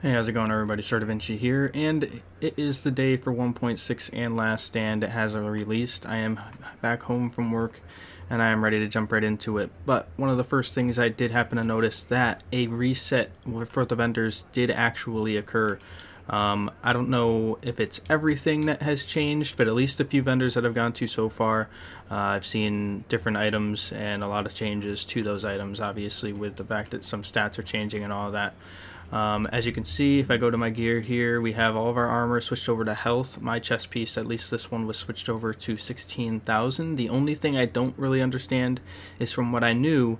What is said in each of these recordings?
Hey, how's it going, everybody? Sir Da Vinci here, and it is the day for 1.6 and Last Stand. It has released. I am back home from work, and I am ready to jump right into it. But one of the first things I did happen to notice that a reset for the vendors did actually occur. I don't know if it's everything that has changed, but at least a few vendors that I've gone to so far, I've seen different items and a lot of changes to those items, obviously, with the fact that some stats are changing and all of that. As you can see, if I go to my gear here, we have all of our armor switched over to health. My chest piece, at least this one, was switched over to 16,000. The only thing I don't really understand is, from what I knew,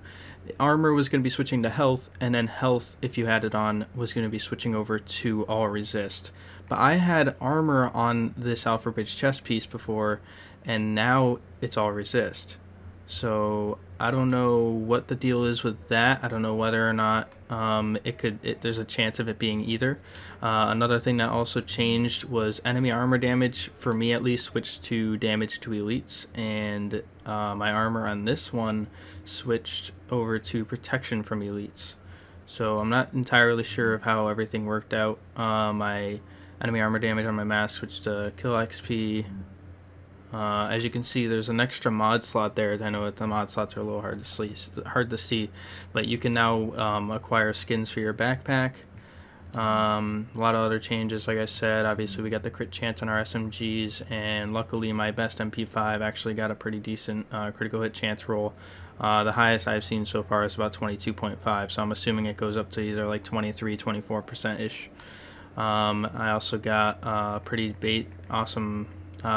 armor was going to be switching to health, and then health, if you had it on, was going to be switching over to all resist. But I had armor on this Alpha Bridge chest piece before, and now it's all resist. So I don't know what the deal is with that. I don't know whether or not there's a chance of it being either. Another thing that also changed was enemy armor damage, for me at least, switched to damage to elites, and my armor on this one switched over to protection from elites. So I'm not entirely sure of how everything worked out. My enemy armor damage on my mask switched to kill XP. As you can see, there's an extra mod slot there. I know that the mod slots are a little hard to see, but you can now acquire skins for your backpack. A lot of other changes, like I said. Obviously, we got the crit chance on our SMGs, and luckily my best MP5 actually got a pretty decent critical hit chance roll. The highest I've seen so far is about 22.5, so I'm assuming it goes up to either like 23, 24%-ish. I also got a pretty awesome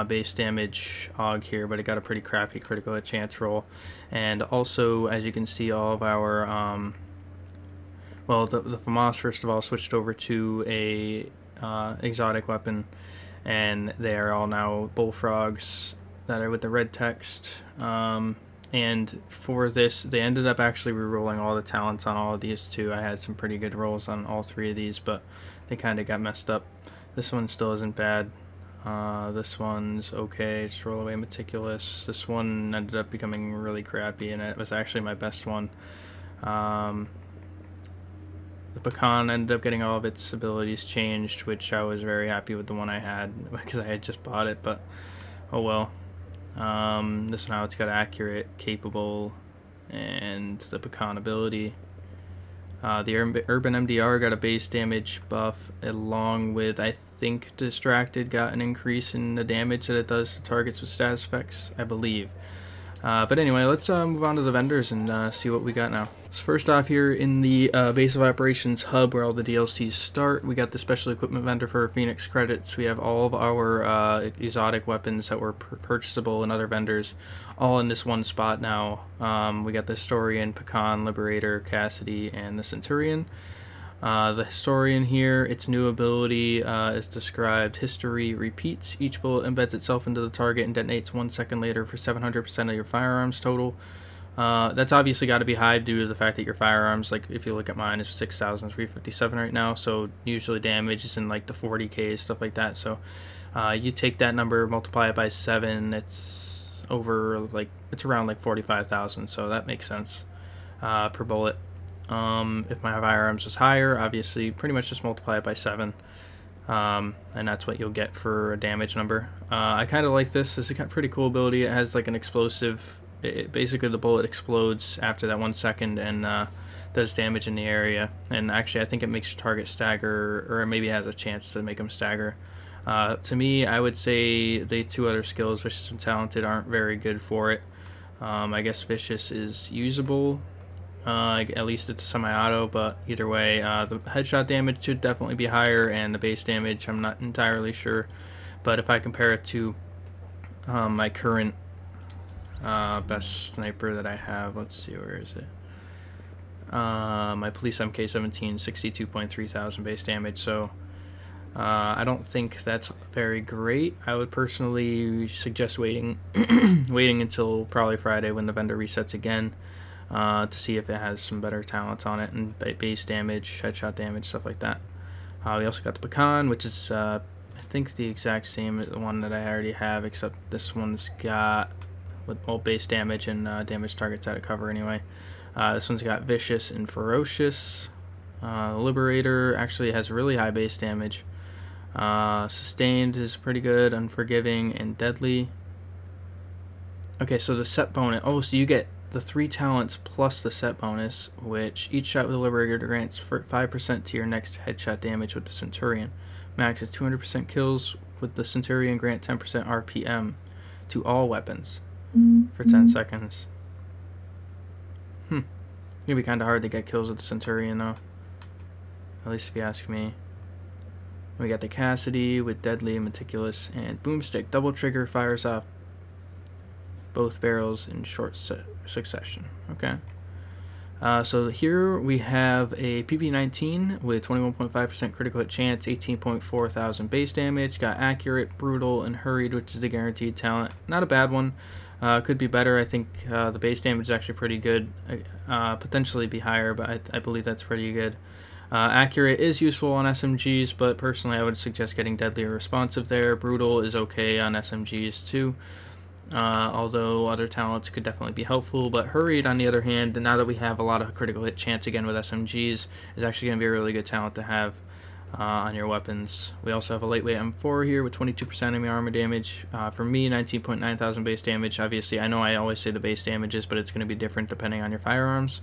base damage AUG here, but it got a pretty crappy critical hit chance roll. And also, as you can see, all of our the FAMAS, first of all, switched over to a exotic weapon, and they are all now bullfrogs that are with the red text. And for this, they ended up actually re-rolling all the talents on all of these too. I had some pretty good rolls on all three of these, but they kind of got messed up. This one still isn't bad. This one's okay, just roll away meticulous. This one ended up becoming really crappy, and it was actually my best one. The pecan ended up getting all of its abilities changed, which I was very happy with the one I had because I had just bought it, but oh well. This now, it's got accurate, capable, and the pecan ability. The Urban MDR got a base damage buff, along with, I think, Distracted got an increase in the damage that it does to targets with status effects, I believe. But anyway, let's move on to the vendors and see what we got now. So first off, here in the Base of Operations hub, where all the DLCs start, we got the Special Equipment vendor for Phoenix credits. We have all of our exotic weapons that were purchasable in other vendors, all in this one spot now. We got the Historian, Pecan, Liberator, Cassidy, and the Centurion. The Historian here, its new ability is described: history repeats. Each bullet embeds itself into the target and detonates 1 second later for 700% of your firearms total. That's obviously got to be high due to the fact that your firearms, like if you look at mine, is 6,357 right now, so usually damage is in like the 40k, stuff like that. So you take that number, multiply it by 7, it's over, like, it's around like 45,000, so that makes sense per bullet. If my firearms was higher, obviously pretty much just multiply it by 7, and that's what you'll get for a damage number. I kind of like this. It's a pretty cool ability. It has like an explosive, basically the bullet explodes after that 1 second and does damage in the area, and actually I think it makes your target stagger, or maybe has a chance to make them stagger. To me, I would say the two other skills, Vicious and Talented, aren't very good for it. I guess Vicious is usable. At least it's a semi-auto, but either way, the headshot damage should definitely be higher, and the base damage, I'm not entirely sure. But if I compare it to my current best sniper that I have, let's see, where is it? My Police MK17, 62.3 thousand base damage, so I don't think that's very great. I would personally suggest waiting until probably Friday when the vendor resets again, to see if it has some better talents on it, and base damage, headshot damage, stuff like that. We also got the Pecan, which is I think the exact same as the one that I already have, except this one's got with all base damage and damage targets out of cover anyway. This one's got Vicious and Ferocious. Liberator actually has really high base damage. Sustained is pretty good, Unforgiving, and Deadly. Okay, so the set bonus. Oh, so you get the 3 talents plus the set bonus, which each shot with the Liberator grants 5% to your next headshot damage with the Centurion. Max is 200% kills with the Centurion, grant 10% RPM to all weapons for 10 seconds. It's gonna be kind of hard to get kills with the Centurion, though. At least if you ask me. We got the Cassidy with Deadly, Meticulous, and Boomstick. Double trigger fires off both barrels in short succession. Okay. So here we have a PP19 with 21.5% critical hit chance, 18.4 thousand base damage. Got Accurate, Brutal, and Hurried, which is the guaranteed talent. Not a bad one. Could be better. I think the base damage is actually pretty good. Potentially be higher, but I believe that's pretty good. Accurate is useful on SMGs, but personally I would suggest getting Deadly or Responsive there. Brutal is okay on SMGs too, although other talents could definitely be helpful. But Hurried, on the other hand, now that we have a lot of critical hit chance again with SMGs, is actually going to be a really good talent to have on your weapons. We also have a lightweight M4 here with 22% enemy armor damage. For me, 19.9 thousand base damage. Obviously, I know I always say the base damages, but it's going to be different depending on your firearms.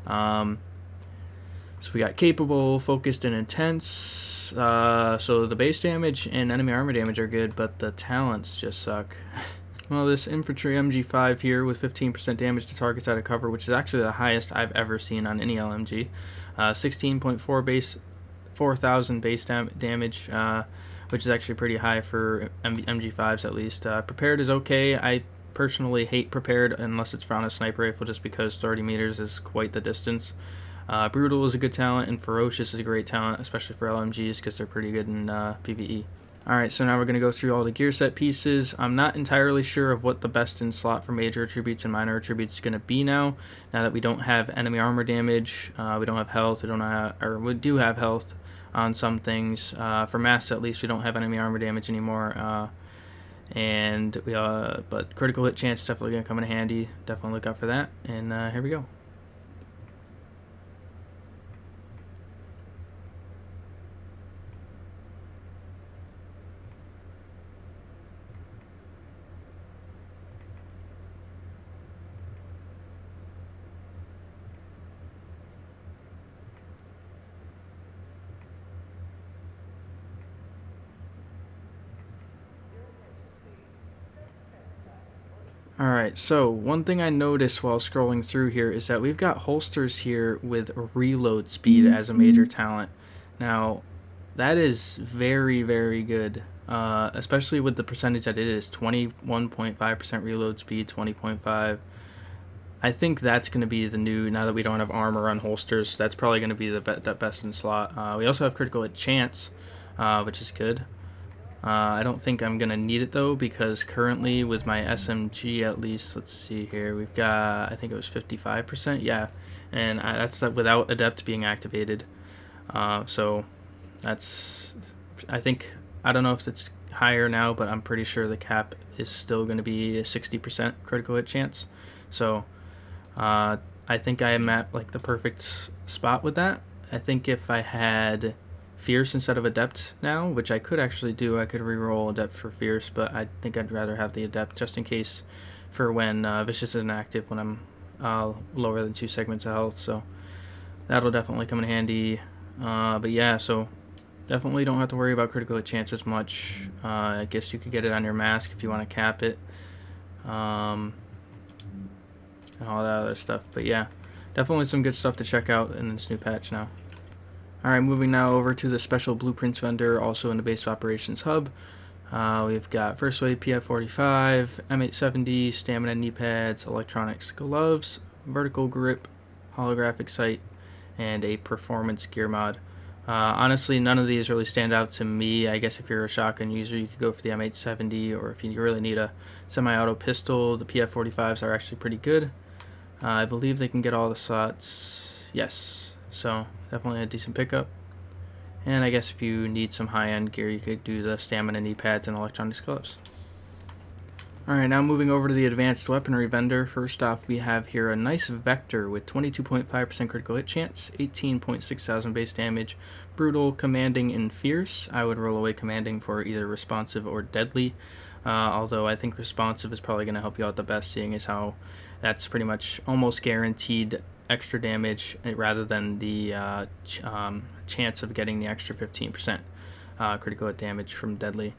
So we got Capable, Focused, and Intense. So the base damage and enemy armor damage are good, but the talents just suck. Well, this Infantry MG5 here with 15% damage to targets out of cover, which is actually the highest I've ever seen on any LMG. 16.4 thousand base damage, which is actually pretty high for MG5s at least. Prepared is okay. I personally hate Prepared unless it's on a sniper rifle, just because 30 meters is quite the distance. Brutal is a good talent, and Ferocious is a great talent, especially for LMGs because they're pretty good in PvE. Alright, so now we're going to go through all the gear set pieces. I'm not entirely sure of what the best in slot for major attributes and minor attributes is going to be now that we don't have enemy armor damage, we don't have health, we do have health on some things. For masks at least, we don't have enemy armor damage anymore, but critical hit chance is definitely going to come in handy. Definitely look out for that, and here we go. Alright, so one thing I noticed while scrolling through here is that we've got holsters here with reload speed as a major talent. Now, that is very, very good, especially with the percentage that it is, 21.5% reload speed, 20.5. I think that's going to be the new, now that we don't have armor on holsters, that's probably going to be the best in slot. We also have critical hit chance, which is good. I don't think I'm going to need it though, because currently with my SMG at least, let's see here, we've got, I think it was 55%, yeah, and that's without Adept being activated. So that's, I don't know if it's higher now, but I'm pretty sure the cap is still going to be a 60% critical hit chance. So I think I am at like the perfect spot with that. I think if I had Fierce instead of Adept now, which I could actually do, I could reroll Adept for Fierce, but I think I'd rather have the Adept just in case for when Vicious is inactive, when I'm lower than 2 segments of health. So that'll definitely come in handy. But yeah, so definitely don't have to worry about critical hit chance as much. I guess you could get it on your mask if you want to cap it, and all that other stuff. But yeah, definitely some good stuff to check out in this new patch now. Alright, moving now over to the special blueprints vendor, also in the base of operations hub. We've got first wave PF45, M870, stamina knee pads, electronics gloves, vertical grip, holographic sight, and a performance gear mod. Honestly, none of these really stand out to me. I guess if you're a shotgun user, you could go for the M870, or if you really need a semi-auto pistol, the PF45s are actually pretty good. I believe they can get all the slots. Yes, so definitely a decent pickup. And I guess if you need some high-end gear, you could do the stamina knee pads and electronics gloves. Alright, now moving over to the advanced weaponry vendor. First off, we have here a nice Vector with 22.5% critical hit chance, 18,600 base damage, brutal, commanding, and fierce. I would roll away commanding for either responsive or deadly, although I think responsive is probably going to help you out the best, seeing as how that's pretty much almost guaranteed extra damage rather than the chance of getting the extra 15% critical hit damage from deadly.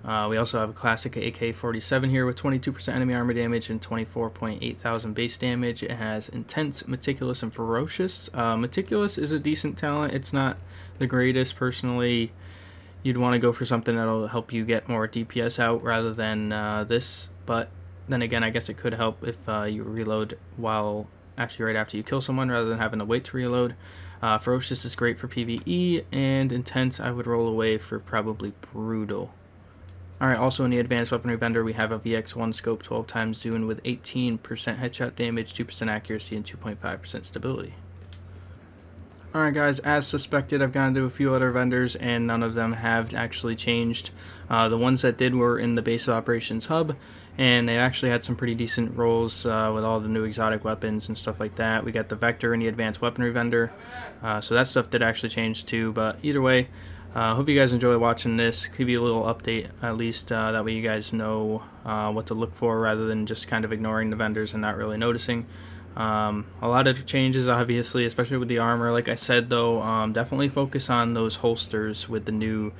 We also have a classic AK-47 here with 22% enemy armor damage and 24,800 base damage. It has intense, meticulous, and ferocious. Meticulous is a decent talent. It's not the greatest. Personally, you'd want to go for something that'll help you get more DPS out rather than this. But then again, I guess it could help if you reload right after you kill someone rather than having to wait to reload. Ferocious is great for PvE, and intense I would roll away for probably brutal. Alright, also in the advanced weaponry vendor, we have a VX1 scope 12 times zoom with 18% headshot damage, 2% accuracy, and 2.5% stability. Alright guys, as suspected, I've gone to a few other vendors and none of them have actually changed. The ones that did were in the base of operations hub, and they actually had some pretty decent rolls with all the new exotic weapons and stuff like that. We got the Vector in the advanced weaponry vendor, so that stuff did actually change too, but either way, hope you guys enjoy watching this. Give you a little update, at least that way you guys know what to look for rather than just kind of ignoring the vendors and not really noticing. A lot of changes, obviously, especially with the armor. Like I said, though, definitely focus on those holsters with the new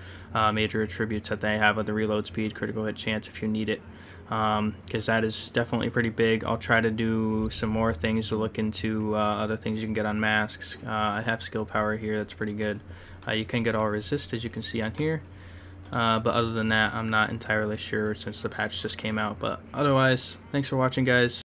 major attributes that they have with the reload speed, critical hit chance if you need it, because that is definitely pretty big. I'll try to do some more things to look into other things you can get on masks. I have skill power here, that's pretty good. You can get all resist, as you can see on here. But other than that, I'm not entirely sure since the patch just came out. But otherwise, thanks for watching, guys.